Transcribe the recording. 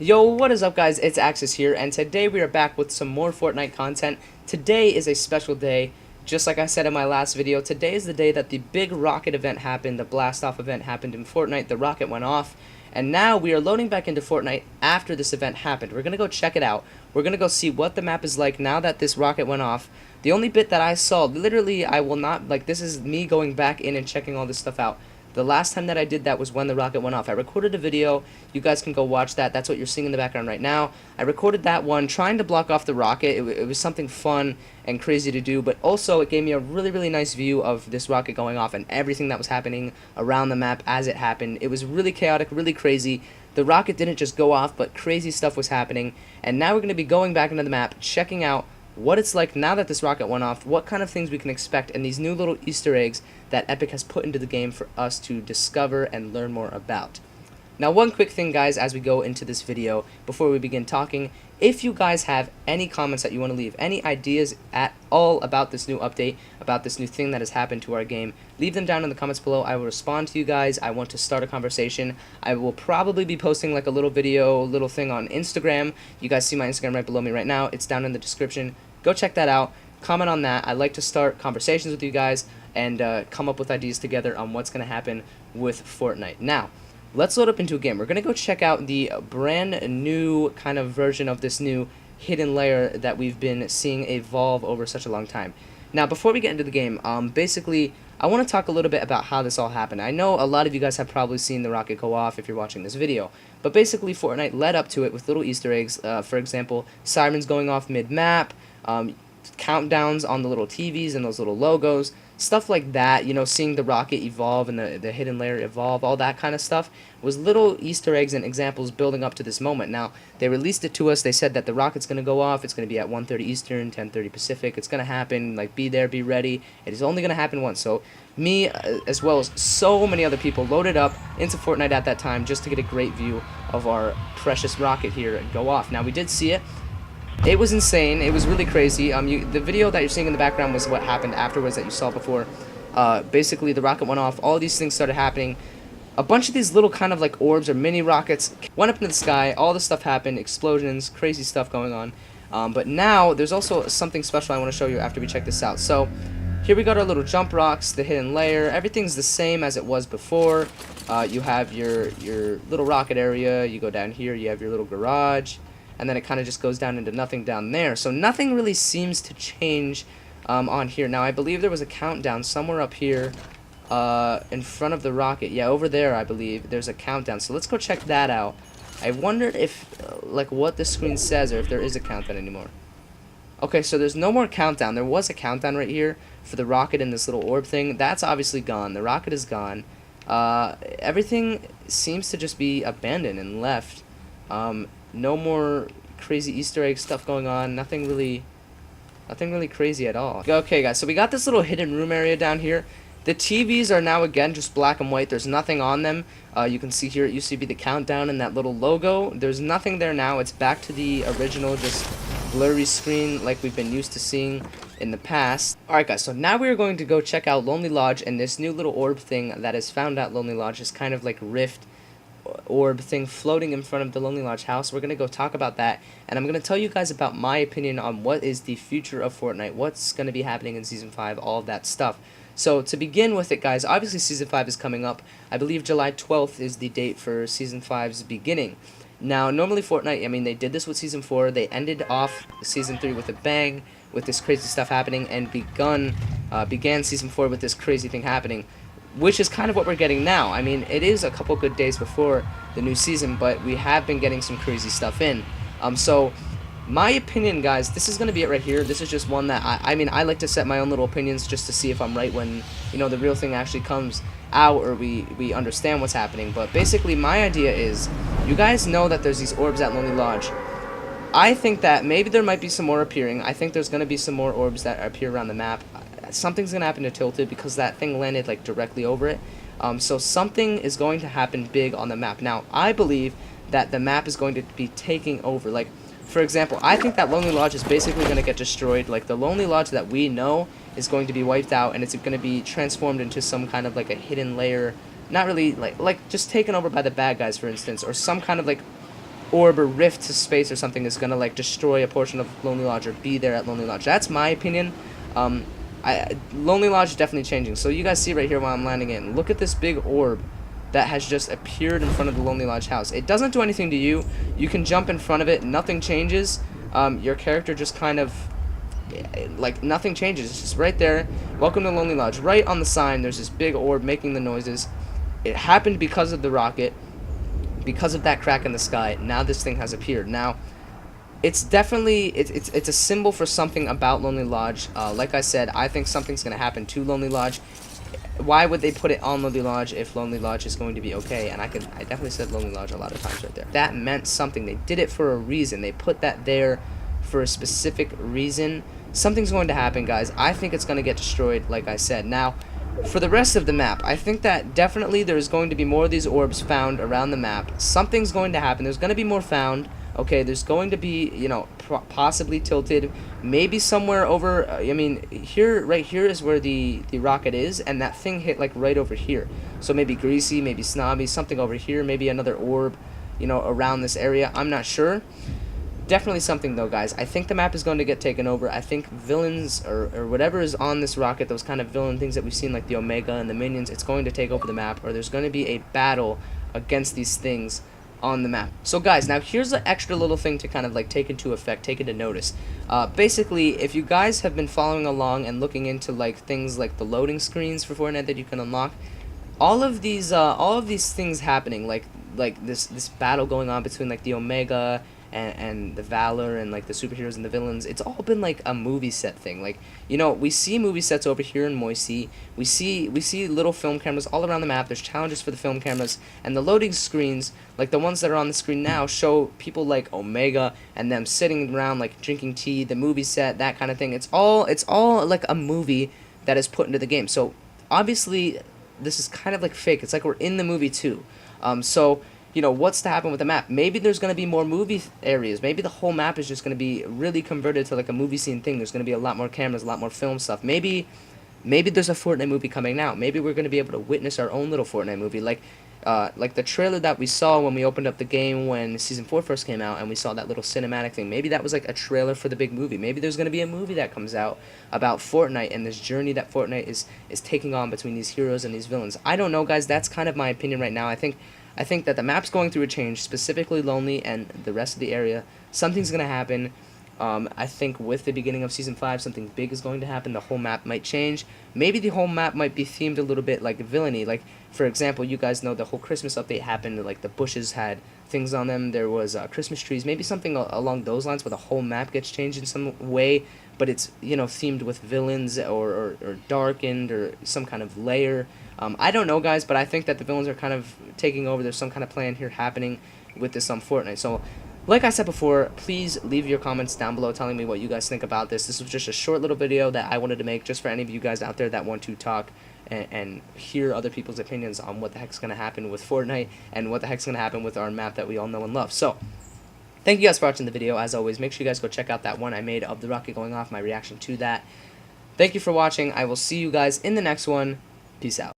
Yo, what is up guys, it's Axis here, and today we are back with some more Fortnite content. Today is a special day, just like I said in my last video. Today is the day that the big rocket event happened, the blast off event happened in Fortnite, the rocket went off, and now we are loading back into Fortnite after this event happened. We're gonna go check it out, we're gonna go see what the map is like now that this rocket went off. The only bit that I saw, literally I will not, this is me going back in and checking all this stuff out. The last time that I did that was when the rocket went off. I recorded a video. You guys can go watch that. That's what you're seeing in the background right now. I recorded that one trying to block off the rocket. It was something fun and crazy to do, but also it gave me a really nice view of this rocket going off and everything that was happening around the map as it happened. It was really chaotic, really crazy. The rocket didn't just go off, but crazy stuff was happening. And now we're going to be going back into the map, checking out what it's like now that this rocket went off, what kind of things we can expect, and these new little Easter eggs that Epic has put into the game for us to discover and learn more about. Now, one quick thing, guys, as we go into this video, before we begin talking, if you guys have any comments that you want to leave, any ideas at all about this new update, about this new thing that has happened to our game, leave them down in the comments below. I will respond to you guys. I want to start a conversation. I will probably be posting like a little video, little thing on Instagram. You guys see my Instagram right below me right now. It's down in the description. Go check that out. Comment on that. I like to start conversations with you guys and come up with ideas together on what's going to happen with Fortnite. Now, let's load up into a game. We're going to go check out the brand new kind of version of this new hidden layer that we've been seeing evolve over such a long time. Now, before we get into the game, basically, I want to talk a little bit about how this all happened. I know a lot of you guys have probably seen the rocket go off if you're watching this video, but basically Fortnite led up to it with little Easter eggs. For example, sirens going off mid-map, countdowns on the little TVs and those little logos, stuff like that. You know, seeing the rocket evolve and the hidden layer evolve, all that kind of stuff was little Easter eggs and examples building up to this moment. Now, they released it to us. They said that the rocket's going to go off. It's going to be at 1:30 Eastern, 10:30 Pacific. It's going to happen. Like, be there, be ready. It is only going to happen once. So me, as well as so many other people, loaded up into Fortnite at that time just to get a great view of our precious rocket here go off. Now, we did see it. It was insane. It was really crazy. The video that you're seeing in the background was what happened afterwards that you saw before. Basically, the rocket went off. All these things started happening. A bunch of these little kind of like orbs or mini rockets went up into the sky. All this stuff happened. Explosions, crazy stuff going on. But now, there's also something special I want to show you after we check this out. So, here we got our little jump rocks, the hidden layer. Everything's the same as it was before. You have your little rocket area. You go down here, you have your little garage. And then it kind of just goes down into nothing down there. So nothing really seems to change on here. Now, I believe there was a countdown somewhere up here in front of the rocket. Yeah, over there, I believe, there's a countdown. So let's go check that out. I wonder if, like, what the screen says or if there is a countdown anymore. Okay, so there's no more countdown. There was a countdown right here for the rocket and this little orb thing. That's obviously gone. The rocket is gone. Everything seems to just be abandoned and left. No more crazy Easter egg stuff going on. Nothing really crazy at all. Okay, guys, so we got this little hidden room area down here. The TVs are now again just black and white. There's nothing on them. You can see here it used to be the countdown and that little logo. There's nothing there now. It's back to the original just blurry screen like we've been used to seeing in the past. Alright, guys, so now we're going to go check out Lonely Lodge and this new little orb thing that is found at Lonely Lodge. Is kind of like rift orb thing floating in front of the Lonely Lodge house. We're going to go talk about that, and I'm going to tell you guys about my opinion on what is the future of Fortnite, what's going to be happening in Season 5, all of that stuff. So to begin with it, guys, obviously Season 5 is coming up. I believe July 12th is the date for Season 5's beginning. Now, normally Fortnite, I mean, they did this with Season 4. They ended off Season 3 with a bang, with this crazy stuff happening, and began Season 4 with this crazy thing happening, which is kind of what we're getting now. I mean, it is a couple good days before the new season, but we have been getting some crazy stuff in. So, my opinion, guys, this is going to be it right here. This is just one that, I mean, I like to set my own little opinions just to see if I'm right when, you know, the real thing actually comes out or we understand what's happening. But basically, my idea is, you guys know that there's these orbs at Lonely Lodge. I think that maybe there might be some more appearing. I think there's going to be some more orbs that appear around the map. Something's going to happen to Tilted because that thing landed like directly over it. So something is going to happen big on the map. Now, I believe that the map is going to be taking over. Like, for example, I think that Lonely Lodge is basically going to get destroyed. Like, the Lonely Lodge that we know is going to be wiped out, and it's going to be transformed into some kind of like a hidden layer. Not really like just taken over by the bad guys, for instance, or some kind of like orb or rift to space or something is gonna like destroy a portion of Lonely Lodge or be there at Lonely Lodge. That's my opinion. Lonely Lodge is definitely changing. So you guys see right here while I'm landing in. Look at this big orb that has just appeared in front of the Lonely Lodge house. It doesn't do anything to you. You can jump in front of it. Nothing changes. Your character just kind of, like, nothing changes. It's just right there. Welcome to Lonely Lodge. Right on the sign, there's this big orb making the noises. It happened because of the rocket, because of that crack in the sky. Now this thing has appeared. Now, it's definitely, it's a symbol for something about Lonely Lodge. Like I said, I think something's going to happen to Lonely Lodge. Why would they put it on Lonely Lodge if Lonely Lodge is going to be okay? And I definitely said Lonely Lodge a lot of times right there. That meant something. They did it for a reason. They put that there for a specific reason. Something's going to happen, guys. I think it's going to get destroyed, like I said. Now, for the rest of the map, I think that definitely there's going to be more of these orbs found around the map. Something's going to happen. There's going to be more found. Okay, there's going to be, you know, possibly tilted, maybe somewhere over, I mean, here, right here is where the rocket is, and that thing hit, like, right over here. So maybe greasy, maybe snobby, something over here, maybe another orb, you know, around this area. I'm not sure. Definitely something, though, guys. I think the map is going to get taken over. I think villains, or whatever is on this rocket, those kind of villain things that we've seen, like the Omega and the minions, it's going to take over the map, or there's going to be a battle against these things on the map. So guys, now here's an extra little thing to kind of like take into effect, take into notice. Basically, if you guys have been following along and looking into like things like the loading screens for Fortnite that you can unlock, all of these things happening, like this battle going on between like the Omega and the Valor and like the superheroes and the villains, it's all been like a movie set thing. Like, you know, we see movie sets over here in Moisey. We see little film cameras all around the map. There's challenges for the film cameras, and the loading screens, like the ones that are on the screen now, show people like Omega and them sitting around like drinking tea, the movie set, that kind of thing. It's all like a movie that is put into the game. So obviously this is kind of like fake. It's like we're in the movie too. So you know, what's to happen with the map? Maybe there's going to be more movie areas. Maybe the whole map is just going to be really converted to like a movie scene thing. There's going to be a lot more cameras, a lot more film stuff. Maybe there's a Fortnite movie coming out. Maybe we're going to be able to witness our own little Fortnite movie, like the trailer that we saw when we opened up the game when Season 4 first came out, and we saw that little cinematic thing. Maybe that was like a trailer for the big movie. Maybe there's going to be a movie that comes out about Fortnite and this journey that Fortnite is taking on between these heroes and these villains. I don't know, guys. That's kind of my opinion right now. I think that the map's going through a change, specifically Lonely and the rest of the area. Something's going to happen. I think with the beginning of Season 5, something big is going to happen. The whole map might change. Maybe the whole map might be themed a little bit like villainy. Like, for example, you guys know the whole Christmas update happened. Like, the bushes had things on them. There was Christmas trees. Maybe something along those lines where the whole map gets changed in some way. But it's, you know, themed with villains or darkened or some kind of layer. I don't know, guys, but I think that the villains are kind of taking over. There's some kind of plan here happening with this Fortnite. So, like I said before, please leave your comments down below telling me what you guys think about this. This was just a short little video that I wanted to make just for any of you guys out there that want to talk and hear other people's opinions on what the heck's going to happen with Fortnite and what the heck's going to happen with our map that we all know and love. So, thank you guys for watching the video. As always, make sure you guys go check out that one I made of the rocket going off, my reaction to that. Thank you for watching. I will see you guys in the next one. Peace out.